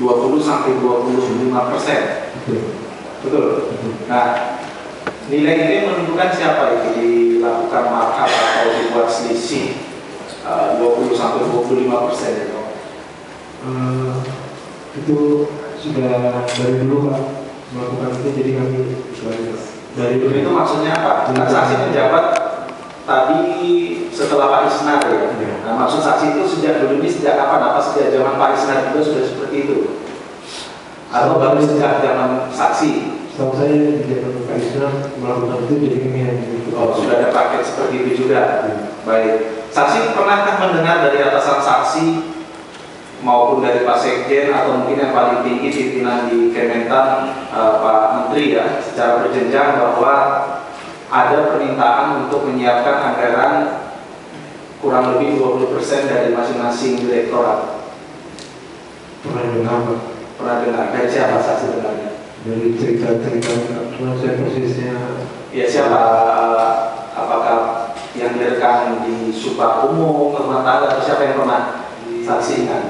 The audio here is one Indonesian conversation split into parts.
20 sampai 25%. Betul. Nah, nilai ini menentukan siapa itu dilakukan markup atau dibuat selisih 20 sampai 25% itu. Itu sudah dari dulu Pak melakukan itu, jadi kami dari dulu itu maksudnya apa? Kan saksi menjabat tadi setelah Pak Isnar ya. Nah, maksud saksi itu sejak dulu ini sejak kapan? Apa sejak zaman Pak Isnar juga sudah seperti itu? Atau baru sejak zaman saksi? Setahu saya di zaman Pak Isnar melakukan itu, jadi kami hanya ikut. Oh, sudah ada paket seperti itu juga. Baik. Saksi pernahkah mendengar dari atasan saksi maupun dari Pak Sekjen atau mungkin yang paling tinggi pimpinan di Kementan, Pak Menteri ya, secara berjenjang bahwa ada permintaan untuk menyiapkan anggaran kurang lebih 20% dari masing-masing direktorat? Pernah dengar Pak? Pernah dengar. Dari siapa saksi dengarnya? Dari cerita-cerita, karena saya persisnya. Ya siapa? Apakah yang direkam di Subak Umum, rumah tangga, atau siapa yang pernah saksi ingat?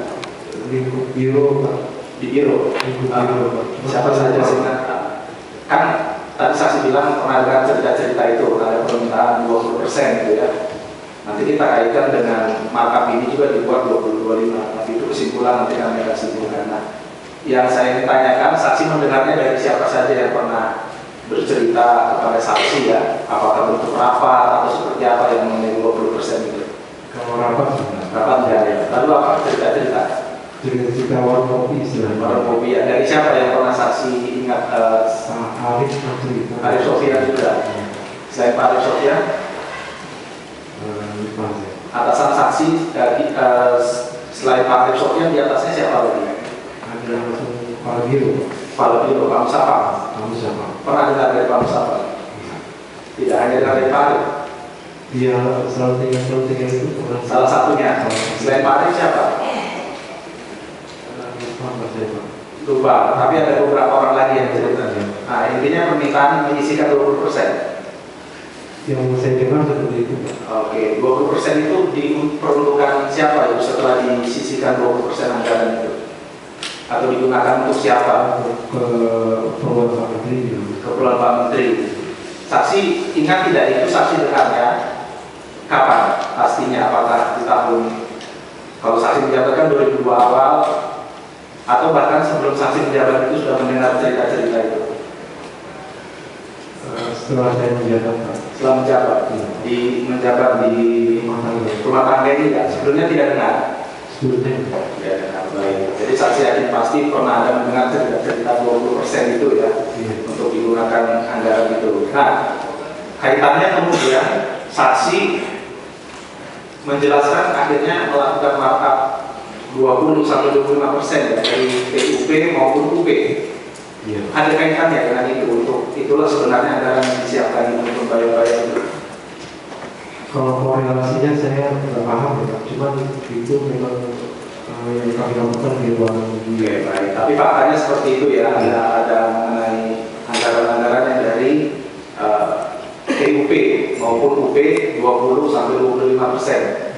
Lingkup biro Pak. Di biro? Lingkup biro Pak. Siapa saja sih kan tadi saksi bilang pernah dengar cerita-cerita itu ada permintaan 20% gitu ya. Nanti kita kaitkan dengan markup ini juga dibuat 20-25, tapi itu kesimpulan nanti kami akan simpulkan. Nah, yang saya ingin tanyakan, saksi mendengarnya dari siapa saja yang pernah bercerita kepada saksi ya, apakah bentuk rapat atau seperti apa yang mengenai 20% itu? Kalau rapat enggak ya. Lalu apa cerita-cerita? Cerita warung kopi istilahnya. Warung kopi ya. Dari siapa yang pernah saksi ingat? Arif cerita. Arif Sofyan juga. Selain Pak Arif Sofyan, atasan saksi selain Pak Arif Sofyan di atasnya siapa lagi? Ada langsung Pak Biro. Pak Biro, Pak Musapa. Pernah dengar dari Pak Musapa? Tidak hanya dari Pak Arif. Dia selalu tinggal itu. Salah satunya. Selain Pak Arif siapa? Lupa, tapi ada beberapa orang lagi yang cerita. Nah, intinya permintaan menyisikan 20%. Yang saya dengar seperti itu. Oke, 20% itu diperuntukkan siapa itu setelah disisikan 20% anggaran itu? Atau digunakan untuk siapa? Keperluan Pak Menteri. Keperluan Pak Menteri. Saksi ingat tidak itu saksi dengarnya kapan? Pastinya apakah di tahun, kalau saksi menjabatkan 2002 awal, atau bahkan sebelum saksi menjabat itu sudah mendengar cerita-cerita itu? Setelah saya menjabat Pak. Setelah menjabat, menjabat di rumah tangga ini kan? Sebelumnya tidak dengar? Sebelumnya tidak dengar. Baik. Jadi saksi yakin pasti pernah ada mendengar cerita-cerita 20% itu ya, untuk digunakan anggaran itu. Nah, kaitannya kemudian saksi menjelaskan akhirnya melakukan markup 20-25% ya, dari PUP maupun UP. Iya. Ada kaitannya dengan itu, untuk itulah sebenarnya anggaran yang disiapkan untuk membayar-bayar itu. Kalau korelasinya saya tidak paham ya, cuman itu memang yang kami lakukan di ruangan. Oke, baik. Tapi faktanya seperti itu ya, ada mengenai anggaran-anggaran yang dari PUP maupun UP 20-25%.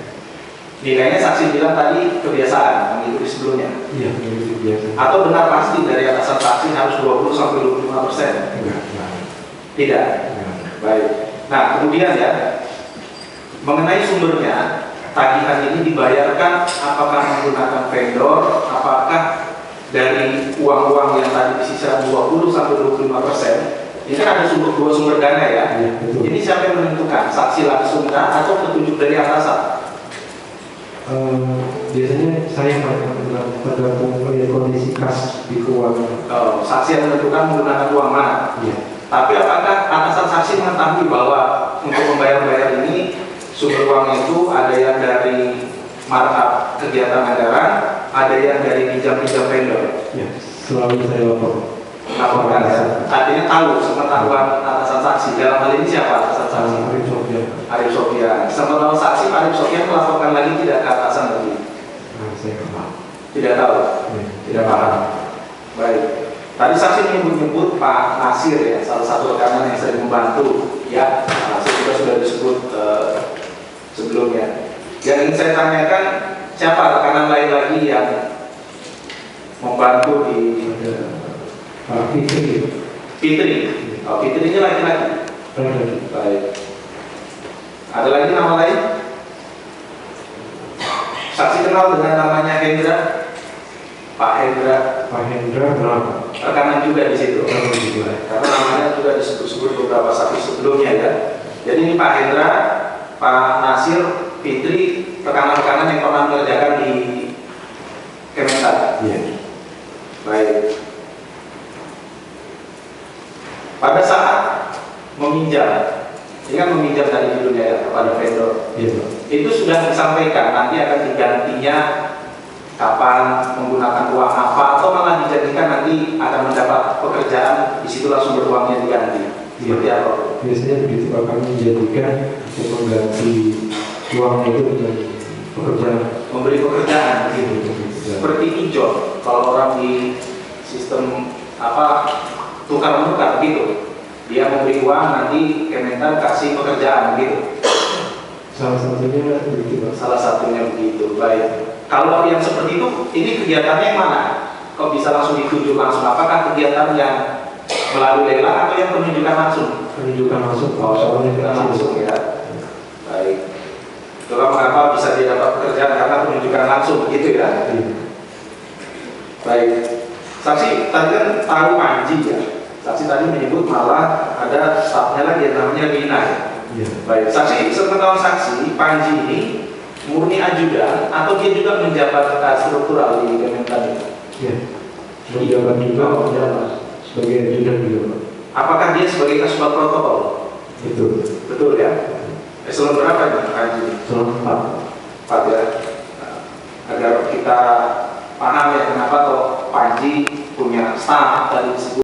Nilainya saksi bilang tadi kebiasaan mengikuti sebelumnya. Iya, mengikuti biasa. Atau benar pasti dari atasan saksi harus 20-25%? Enggak. Tidak. Baik. Nah, kemudian ya, mengenai sumbernya, tagihan ini dibayarkan apakah menggunakan vendor, apakah dari uang-uang yang tadi disisa 20-25%? Ini kan ada dua sumber dana ya. Ini siapa yang menentukan? Saksi langsung atau petunjuk dari atasan? Biasanya saya tergantung kondisi kas di keuangan. Saksi yang menentukan menggunakan uang mana? Iya. Tapi apakah atasan saksi mengetahui bahwa untuk membayar-bayar ini sumber uang itu ada yang dari markup kegiatan anggaran, ada yang dari pinjam-pinjam vendor? Ya, selalu saya laporkan ya. Artinya tahu sepengetahuan atasan saksi. Dalam hal ini siapa atasan saksi? Arif Sofyan. Arif Sofyan. Sepengetahuan saksi Arif Sofyan melaporkan lagi tidak ke atasan lagi? Saya tidak tahu. Tidak tahu. Tidak paham. Baik. Tadi saksi menyebut Pak Nasir ya, salah satu rekanan yang sering membantu ya. Nasir juga sudah disebut sebelumnya. Yang ingin saya tanyakan, siapa rekanan lain lagi yang membantu pembantu di Ada Pak Fitri. Fitri. Oh, Fitri ini laki-laki. Baik. Ada lagi nama lain? Saksi kenal dengan namanya Hendra? Pak Hendra. Pak Hendra kenapa? Rekanan juga di situ. Juga. Karena namanya juga disebut-sebut beberapa saksi sebelumnya ya. Jadi ini Pak Hendra, Pak Nasir, Fitri, rekanan-rekanan yang pernah mengerjakan di Kementan. Iya. Baik. Pada saat meminjam, ini kan meminjam dari judulnya ya kepada vendor. Iya, Pak. Itu sudah disampaikan nanti akan digantinya kapan, menggunakan uang apa, atau malah dijanjikan nanti akan mendapat pekerjaan di situ langsung beruangnya diganti. Seperti apa? Biasanya begitu Pak, kami menjadikan untuk mengganti uangnya itu dengan pekerjaan. Memberi pekerjaan. Gitu. Seperti pinjol, kalau orang di sistem apa tukar menukar gitu, dia memberi uang nanti Kementan kasih pekerjaan gitu. Salah satunya begitu Pak. Salah satunya begitu. Baik. Kalau yang seperti itu, ini kegiatannya yang mana? Kok bisa langsung ditunjuk langsung? Apakah kegiatan yang melalui lelang atau yang penunjukan langsung? Penunjukan langsung. Oh, penunjukan langsung ya. Baik. Itulah mengapa bisa dia dapat pekerjaan karena penunjukan langsung begitu ya. Baik. Saksi tadi kan tahu Panji ya. Saksi tadi menyebut malah ada stafnya lagi yang namanya Rina ya. Iya. Baik. Saksi sepengetahuan saksi Panji ini murni ajudan atau dia juga menjabat struktural di Kementan itu? Iya. Menjabat juga, menjabat sebagai ajudan juga Pak. Apakah dia sebagai kasual protokol? Itu. Betul ya. Eselon berapa nih Panji? Selama 4 ya. Nah, agar kita paham ya kenapa kok Panji punya staf tadi disebut